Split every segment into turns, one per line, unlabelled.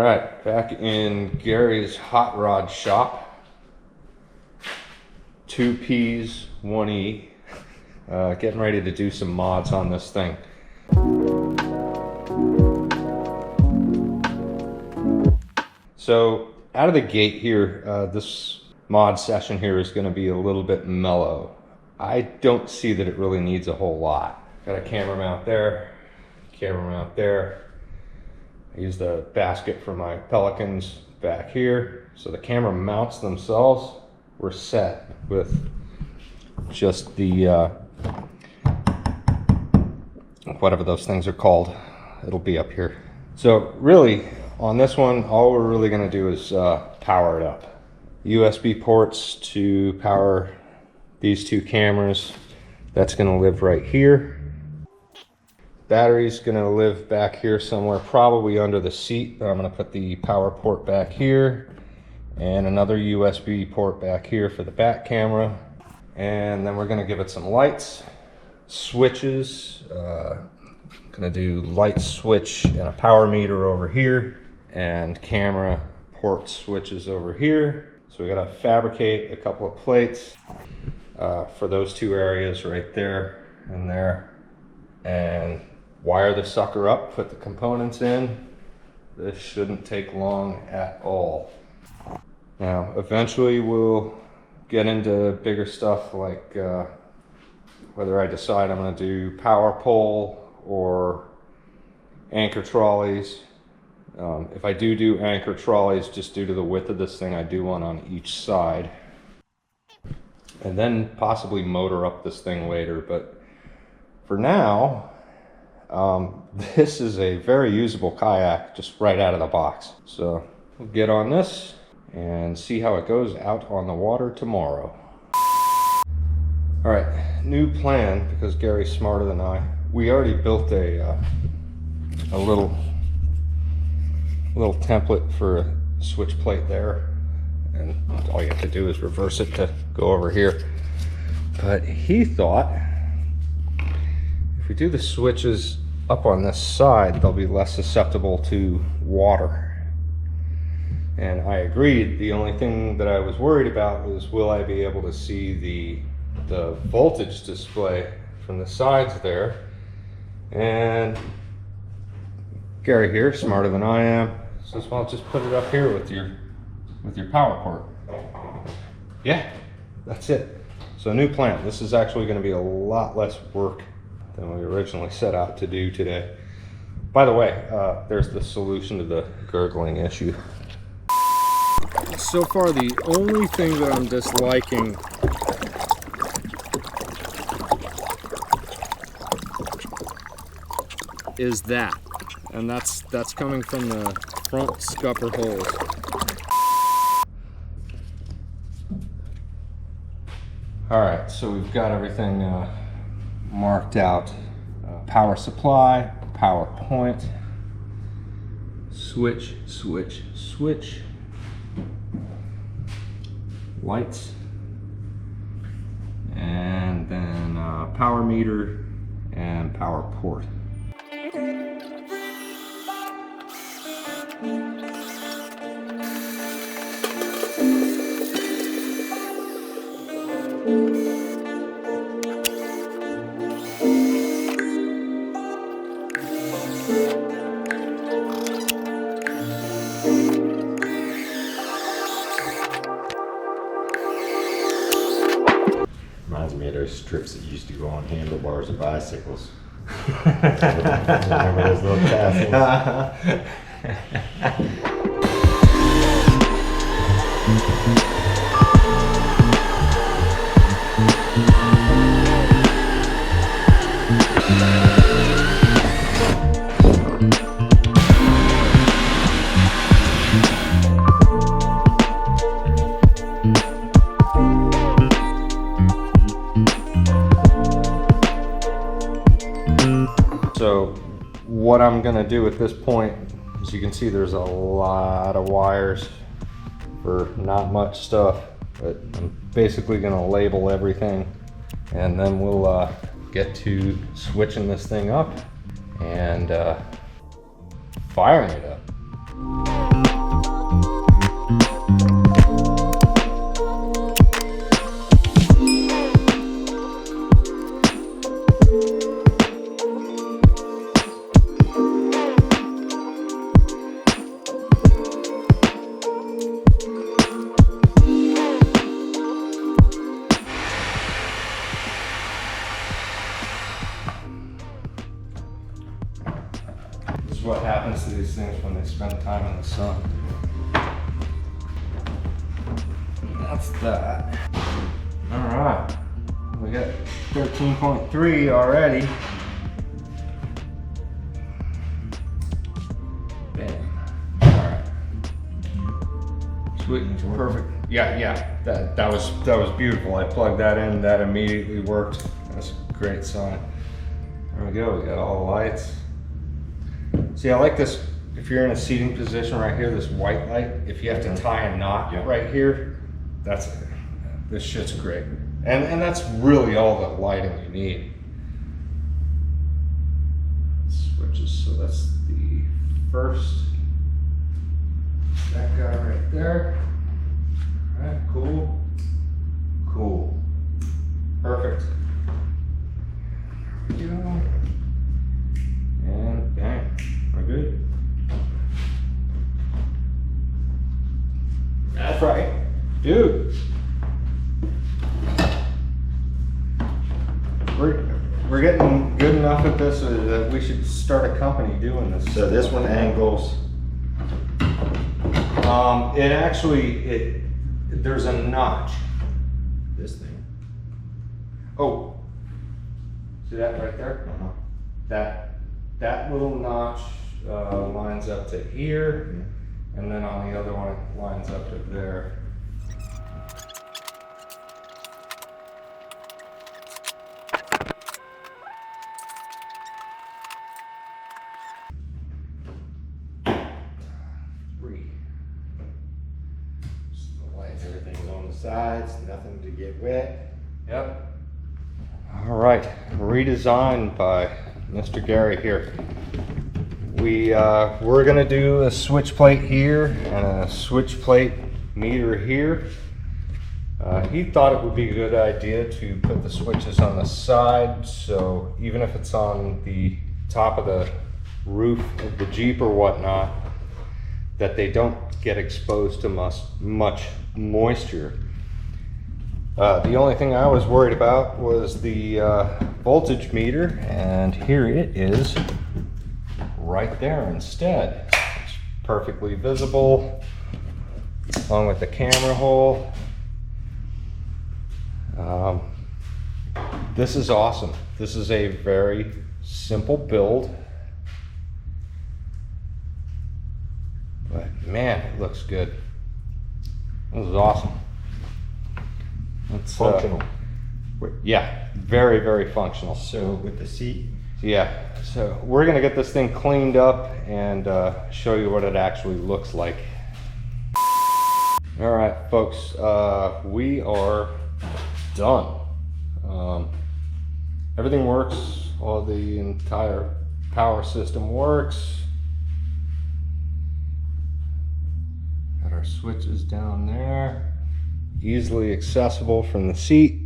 right, back in Gary's hot rod shop. 2 P's, 1 E. Getting ready to do some mods on this thing. So out of the gate here, this mod session here is going to be a little bit mellow. I don't see that it really needs a whole lot. Got a camera mount there, camera mount there. I use the basket for my pelicans back here. So the camera mounts themselves were set with just the whatever those things are called. It'll be up here. So really on this one, all we're really going to do is power it up. USB ports to power these 2 cameras. That's going to live right here. Battery's going to live back here somewhere, probably under the seat. I'm going to put the power port back here and another USB port back here for the back camera. And then we're going to give it some lights, switches. Going to do light switch and a power meter over here, and camera port switches over here. So we got to fabricate a couple of plates for those 2 areas right there and there, and wire the sucker up, put the components in. This shouldn't take long at all. Now eventually we'll get into bigger stuff, like whether I decide I'm going to do power pole or anchor trolleys. If I do anchor trolleys, just due to the width of this thing, I do one on each side, and then possibly motor up this thing later. But for now, this is a very usable kayak just right out of the box. So we'll get on this and see how it goes out on the water tomorrow. All right, new plan, because Gary's smarter than I. We already built a little template for a switch plate there, and all you have to do is reverse it to go over here. But he thought if we do the switches up on this side, they'll be less susceptible to water. And I agreed. The only thing that I was worried about was, will I be able to see the voltage display from the sides there? And Gary here, smarter than I am, says, well, just put it up here with your power port. Yeah, that's it. So new plan. This is actually going to be a lot less work than we originally set out to do today. By the way, there's the solution to the gurgling issue. So far, the only thing that I'm disliking is that, and that's coming from the front scupper holes. All right, so we've got everything marked out. Power supply, power point, switch, switch, switch, lights, and then power meter and power port.
Reminds me of those strips that used to go on handlebars of bicycles. Remember those little tassels?
So what I'm gonna do at this point, as you can see, there's a lot of wires for not much stuff, but I'm basically gonna label everything, and then we'll get to switching this thing up and firing it up. when they spend time in the sun. That's that. All right, we got 13.3 already. Bam. All right. Sweet, perfect. Yeah, that was beautiful. I plugged that in, that immediately worked. That's a great sign. There we go. We got all the lights. See, I like this. If you're in a seating position right here, this white light. If you have to tie a knot right here, this shit's great. And that's really all the lighting you need. Switches. So that's the first. That guy right there. All right, cool. Perfect. There we go. And bang, we're good. That's right, dude. We're getting good enough at this that we should start a company doing this.
So this one angles.
There's a notch.
This thing.
Oh, see that right there? That little notch lines up to here, and then on the other one it lines up to there.
Everything's on the sides, nothing to get wet.
Yep. All right, redesigned by Mr. Gary here. We're gonna do a switch plate here and a switch plate meter here. He thought it would be a good idea to put the switches on the side, so even if it's on the top of the roof of the Jeep or whatnot, that they don't get exposed to much moisture. The only thing I was worried about was the voltage meter, and here it is right there instead. It's perfectly visible along with the camera hole. This is awesome. This is a very simple build, but man, it looks good. This is awesome. It's
Functional.
Yeah, very, very functional.
So with the seat.
Yeah, so we're gonna get this thing cleaned up and show you what it actually looks like. All right, folks, we are done. Everything works. All the entire power system works. Got our switches down there, easily accessible from the seat.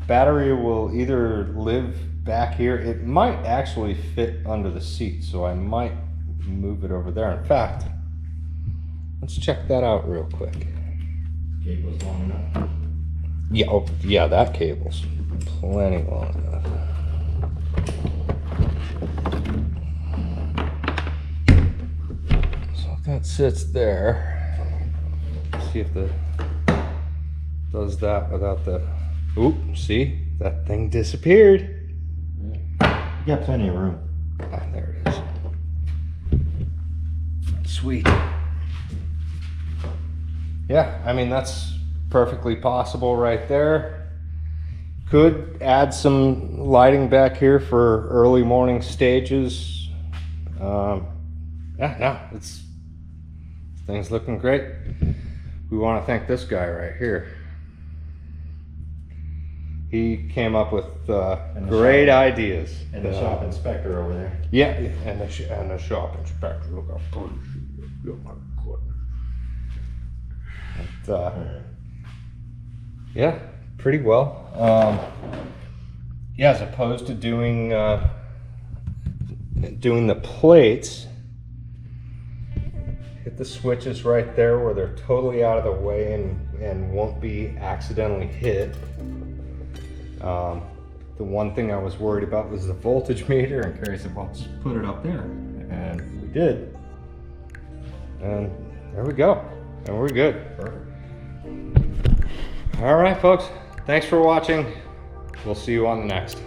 Battery will either live back here. It might actually fit under the seat, so I might move it over there. In fact, let's check that out real quick.
Cable's long enough.
Yeah, oh, yeah, that cable's plenty long enough. So that sits there. See if the does that without the. Oop! See, that thing disappeared.
You got plenty of room.
Ah, there it is. Sweet. Yeah, I mean that's perfectly possible right there. Could add some lighting back here for early morning stages. Yeah, no, this thing's looking great. We want to thank this guy right here. He came up with great ideas.
And the shop inspector over there.
Yeah, and the shop inspector. Look how pretty she is. Oh my goodness. Yeah, pretty well. Yeah, as opposed to doing the plates, hit the switches right there where they're totally out of the way and won't be accidentally hit. The one thing I was worried about was the voltage meter, and Carrie said, well, just put it up there. And we did. And there we go. And we're good.
Perfect.
All right, folks. Thanks for watching. We'll see you on the next.